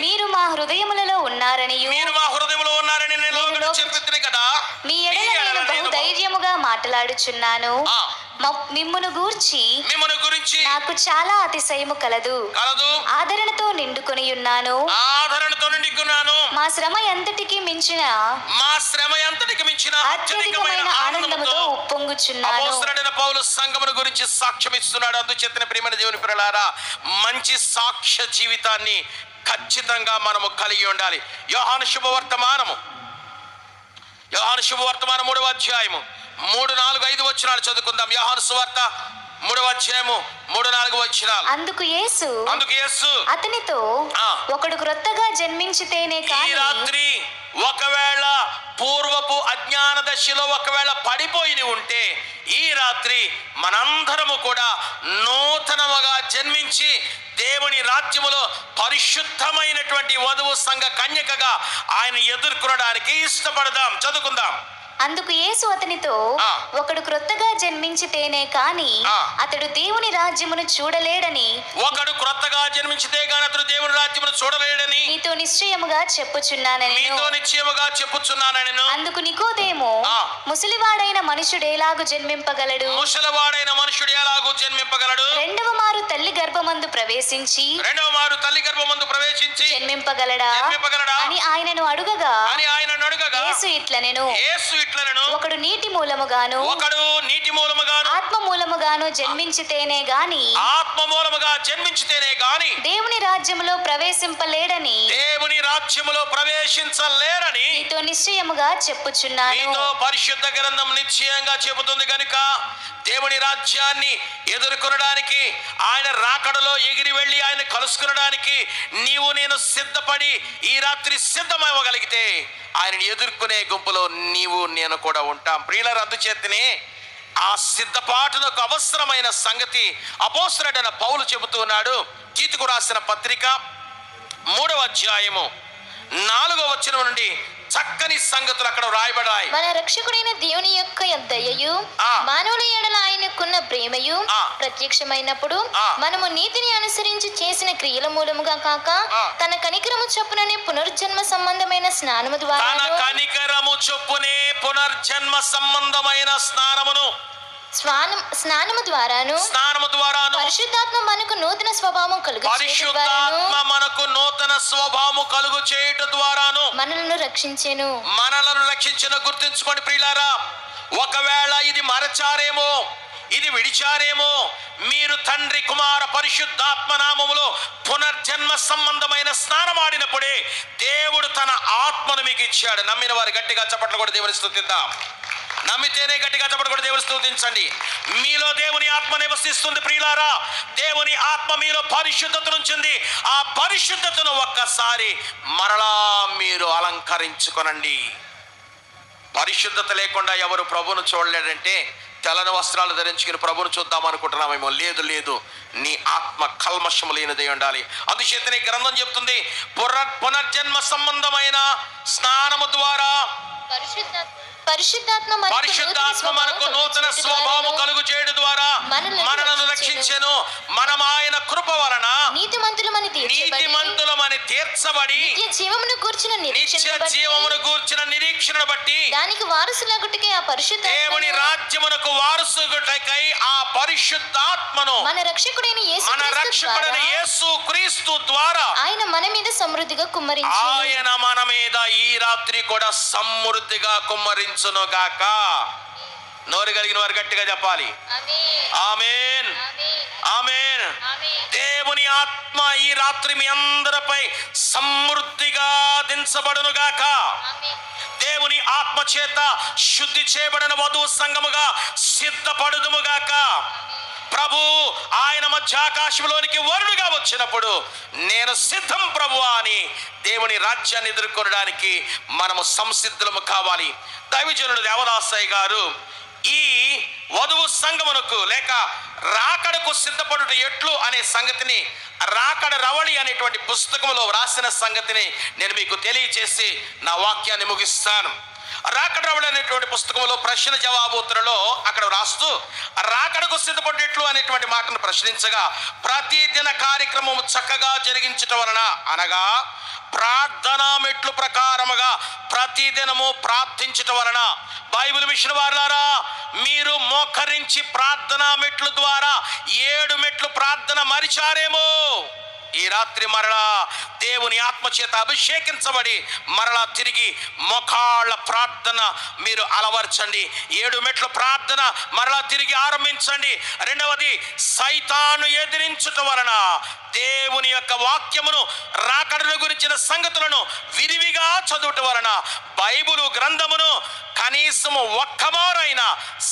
మీరు మా హృదయములలో ఉన్నారని మీ ఎడల నేను బహు ధైర్యముగా మాట్లాడుచున్నాను. మిమ్మును గూర్చి నాకు చాలా అతిశయము కలదు. ఆదరణతో నిండుకొని ఉన్నాను. మా శ్రమ ఎంతటికి మించిన అత్యధికమైన ఆనందముతో ఉప్పొంగుచున్నాను. అపోస్తలుడైన పౌలు సంఘమును గురించి సాక్ష్యం ఇస్తున్నాడు. అందుచేతనే ప్రియమైన దేవుని పిల్లలారా, మంచి సాక్ష్య జీవితాన్ని ఖచ్చితంగా మనము కలిగి ఉండాలి. యోహాను శుభవర్తమానము 3వ అధ్యాయము 3, 4, 5 వచనాలు చదువుకుందాం. యోహాను సువార్త 3వ అధ్యాయము 3, 4 వచనాలు. అందుకు యేసు అతనితో ఒకడు క్రొత్తగా జన్మించితేనే కానీ. ఈ రాత్రి ఒకవేళ పూర్వపు అజ్ఞాన దశలో ఒకవేళ పడిపోయి ఉంటే ఈ రాత్రి మనందరము కూడా నూతనముగా జన్మించి దేవుని రాజ్యములో పరిశుద్ధమైనటువంటి వధువు సంఘ కన్యకగా ఆయన ఎదుర్కొనడానికి ఇష్టపడదాం. చదువుకుందాం. అందుకు యేసు అతనితో ఒకడు క్రొత్తగా జన్మించితేనే కాని అతడు దేవుని రాజ్యమును చూడలేడని. ఒకడు క్రొత్తగా జన్మించితే గాని అతడు దేవుని రాజ్యమును చూడలేడని నీతో నిశ్చయముగా చెప్పుచున్నానని మీతో నిశ్చయముగా చెప్పుచున్నానని. అందుకు నికోదేము, ఆ. ముసలివాడైన మనుషుడు ఎలాగు జన్మింపగలడు? ముసలివాడైన మనుషుడు ఎలాగూ జన్మింపగలడు? రెండవ మారు తల్లి గర్భమందు ప్రవేశించి రెండవ మారు తల్లి గర్భమందు ప్రవేశించి జన్మింపగలడా జన్మింపగలడా అని ఆయనను అడుగగా అని ఆయనను అడుగగా యేసు ఇట్లనెను, యేసు ఇట్లనెను, ఒకడు నీటి మూలముగాను ఒకడు నీటి మూలముగాను ఆత్మ మూలముగాను జన్మించితేనే గాని ఆత్మ మూలముగా జన్మించితేనే గాని దేవుని రాజ్యములో ప్రవేశింపలేడని దేవుని రాజ్యములో ప్రవేశించలేరని నీతో నిశ్చయముగా చెప్పుచున్నాను. మీతో పరిశుద్ధ గ్రంథం నిశ్చయంగా చెబుతుంది గనుక దేవుని రాజ్యాన్ని ఎదుర్కొనడానికి, ఆయన రాకడలో ఎగిరి వెళ్ళి ఆయన కలుసుకునడానికి నీవు నేను సిద్ధపడి ఈ రాత్రి సిద్ధమవ్వగలిగితే ఆయనని ఎదుర్కొనే గుంపులో నీవు నేను కూడా ఉంటాం. ప్రియులారా, అందుచేతనే ఆ సిద్ధపాటునకు అవసరమైన సంగతి అపోస్తలుడైన పౌలు చెబుతున్నాడు. తీతుకు రాసిన పత్రిక 3వ అధ్యాయము 4వ వచనం నుండి చక్కని సంగతులు అక్కడ వ్రాయబడాయి. మన రక్షకుడైన దేవుని యొక్క దయయు మానవుల ఎడల ఆయనకున్న ప్రేమయు ప్రత్యక్షమైనప్పుడు మనము నీతిని అనుసరించి చేసిన క్రియల మూలముగా కాక తన కనికరము చొప్పుననే పునర్జన్మ సంబంధమైన స్నానము ద్వారా తన కనికరము చొప్పునే పునర్జన్మ సంబంధమైన స్నానము ద్వారాను పరిశుద్ధాత్మ మనకు నూతన స్వభావం కలుగు చేయుట ద్వారాను మనలను రక్షించెను. గుర్తుంచుకోండి ప్రియులారా, ఒకవేళ ఇది మరచారేమో, ఇది విడిచారేమో, మీరు తండ్రి కుమార పరిశుద్ధాత్మ నామములో పునర్జన్మ సంబంధమైన స్నానమాడినప్పుడే దేవుడు తన ఆత్మను మీకు ఇచ్చాడు. నమ్మిన వారు గట్టిగా చప్పట్లు కూడా దేవుని స్తుతిద్దాం. నమ్మితేనే గట్టిగా చప్పట్లు కూడా దేవుని స్తుతించండి. మీలో దేవుని ఆత్మ నివసిస్తుంది ప్రియులారా. దేవుని ఆత్మ మీలో పరిశుద్ధత నుంచింది. ఆ పరిశుద్ధతను ఒక్కసారి మరలా మీరు అలంకరించుకొనండి. పరిశుద్ధత లేకుండా ఎవరు ప్రభువును చూడలేడంటే తెల్లని వస్త్రాలు ధరించుకుని ప్రభువును చూద్దాం అనుకుంటున్నామేమో. లేదు లేదు, నీ ఆత్మ కల్మషము లేనిదై ఉండాలి. అందుచేతనే గ్రంథం చెప్తుంది, పునర్జన్మ సంబంధమైన స్నానము ద్వారా పరిశుద్ధాత్మ మనకు నూతన స్వభావము కలుగు చేయడం ద్వారా మనలను రక్షించెను. మనం ఆయన కృప వలన నీతిమంతులమని తీర్చబడి నిత్య జీవమును గూర్చిన నిరీక్షణను బట్టి దానికి వారసులగుటకై ఆ పరిశుద్ధ దేవుని రాజ్యమునకు వారసుగుటకై ఆ పరిశుద్ధాత్మను మన రక్షకుడైన యేసు క్రీస్తు ద్వారా ఆయన మన మీద సమృద్ధిగా కుమ్మరించు. ఆయన మన మీద ఈ రాత్రి కూడా సమృద్ధిగా కుమ్మరించునుగాక. నోరు కలిగిన వారు గట్టిగా చెప్పాలి ఆమేన్, ఆమేన్. దేవుని ఆత్మ ఈ రాత్రి మీ అందరిపై సమృద్ధిగా దించబడునుగాక. దేవుని ఆత్మ చేత శుద్ధి చేయబడిన వధువు సంఘముగా సిద్ధపడుదుముగాక. ప్రభు ఆయన మధ్యాకాశంలోనికి వరుడుగా వచ్చినప్పుడు నేను సిద్ధం ప్రభువా అని దేవుని రాజ్యాన్ని ఎదుర్కొనడానికి మనము సంసిద్ధులము కావాలి. దైవజనుడు దేవదాసయ్య గారు ఈ వధువు సంగమునకు లేక రాకడకు సిద్ధపడుట ఎట్లు అనే సంగతిని రాకడ రవళి అనేటువంటి పుస్తకంలో రాసిన సంగతిని నేను మీకు తెలియజేసి నా వాక్యాన్ని ముగిస్తాను. రాకడ రవళి అనేటువంటి పుస్తకంలో ప్రశ్న జవాబులో అక్కడ రాస్తూ రాకడకు సిద్ధపడేట్లు అనేటువంటి మాటను ప్రశ్నించగా, ప్రతిదిన కార్యక్రమం చక్కగా జరిగించటం వలన అనగా ప్రార్థనా మెట్లు ప్రకారముగా ప్రతిదినము ప్రార్థించటం వలన. బైబిల్ మిషన్ వారులారా, మీరు మోకరించి ప్రార్థనా మెట్లు ద్వారా 7 మెట్లు ప్రార్థన మరిచారేమో. ఈ రాత్రి మరలా దేవుని ఆత్మచేత అభిషేకించబడి మరలా తిరిగి మోకాళ్ళ ప్రార్థన మీరు అలవర్చండి. 7 మెట్ల ప్రార్థన మరలా తిరిగి ఆరంభించండి. రెండవది, సైతాను ఎదిరించుట వలన దేవుని యొక్క వాక్యమును రాకడను గురించిన సంగతులను విరివిగా చదువుట వలన బైబిలు గ్రంథమును కనీసము ఒక్కమారైనా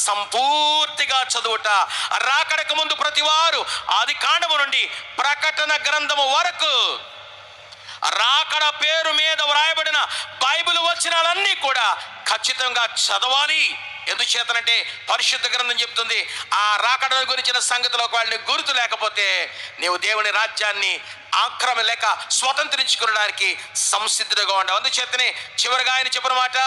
సంపూర్తిగా చదువుట. రాకడకు ముందు ప్రతివారు ఆది కాండము నుండి ప్రకటన గ్రంథము వరకు రాకడ పేరు మీద వ్రాయబడిన బైబిల్ వచనాలన్నీ కూడా ఖచ్చితంగా చదవాలి. ఎందుచేతనంటే పరిశుద్ధ గ్రంథం చెప్తుంది, ఆ రాకడ గురించిన సంగతిలో ఒకవేళ గుర్తు లేకపోతే నీవు దేవుని రాజ్యాన్ని లేక స్వతంత్రించుకోవడానికి సంసిద్ధుడుగా ఉండవు. అందుచేతనే చివరిగా ఆయన చెప్పిన మాట,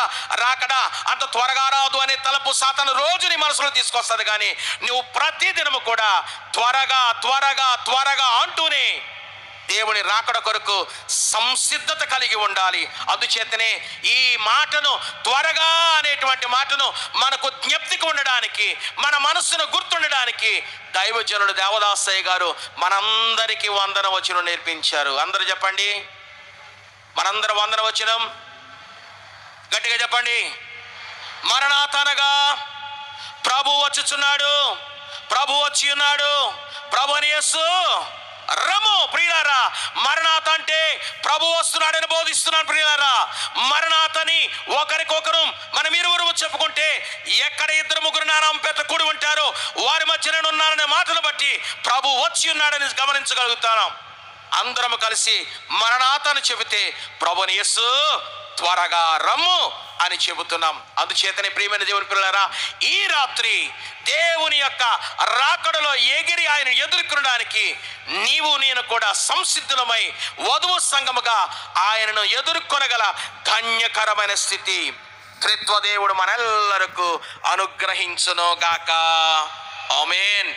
రాకడ అంత త్వరగా రాదు అనే తలపు సాతాను రోజు నీ మనసులో తీసుకొస్తుంది. కానీ నువ్వు ప్రతిదినము కూడా త్వరగా త్వరగా త్వరగా అంటూనే దేవుని రాకడ కొరకు సంసిద్ధత కలిగి ఉండాలి. అందుచేతనే ఈ మాటను త్వరగా అనేటువంటి మాటను మనకు జ్ఞప్తికి ఉండడానికి, మన మనస్సును గుర్తుండడానికి దైవజనుడు దేవదాసయ్య గారు మనందరికీ వందన వచనం నేర్పించారు. అందరూ చెప్పండి, మనందరం వందన వచనం గట్టిగా చెప్పండి. మరణాత అనగా ప్రభు వచ్చుచున్నాడు, ప్రభు వచ్చి ఉన్నాడు, ప్రభు అని యేసు రమ్ము. ప్రియులారా, మరణాత అంటే ప్రభు వస్తున్నాడని బోధిస్తున్నాను. ప్రియులారా, మరణాతని ఒకరికొకరు మనం ఇరువురు చెప్పుకుంటే ఎక్కడ ఇద్దరు ముగ్గురు నామం పేత కూడి ఉంటారో వారి మధ్య నేను ఉన్నాననే మాటను బట్టి ప్రభు వచ్చి ఉన్నాడని గమనించగలుగుతాను. అందరము కలిసి మరణాతను చెబితే ప్రభుని యేసు త్వరగా రమ్ము అని చెబుతున్నాం. అందుచేతనే ప్రియమైన దేవుని పిల్లలారా, ఈ రాత్రి దేవుని యొక్క రాకడలో ఎగిరి ఆయన ఎదుర్కొనడానికి నీవు నేను కూడా సంసిద్ధులమై వధువు సంఘముగా ఆయనను ఎదుర్కొనగల ధన్యకరమైన స్థితి త్రిత్వ దేవుడు మనెల్లరకు అనుగ్రహించును గాక. ఆమేన్.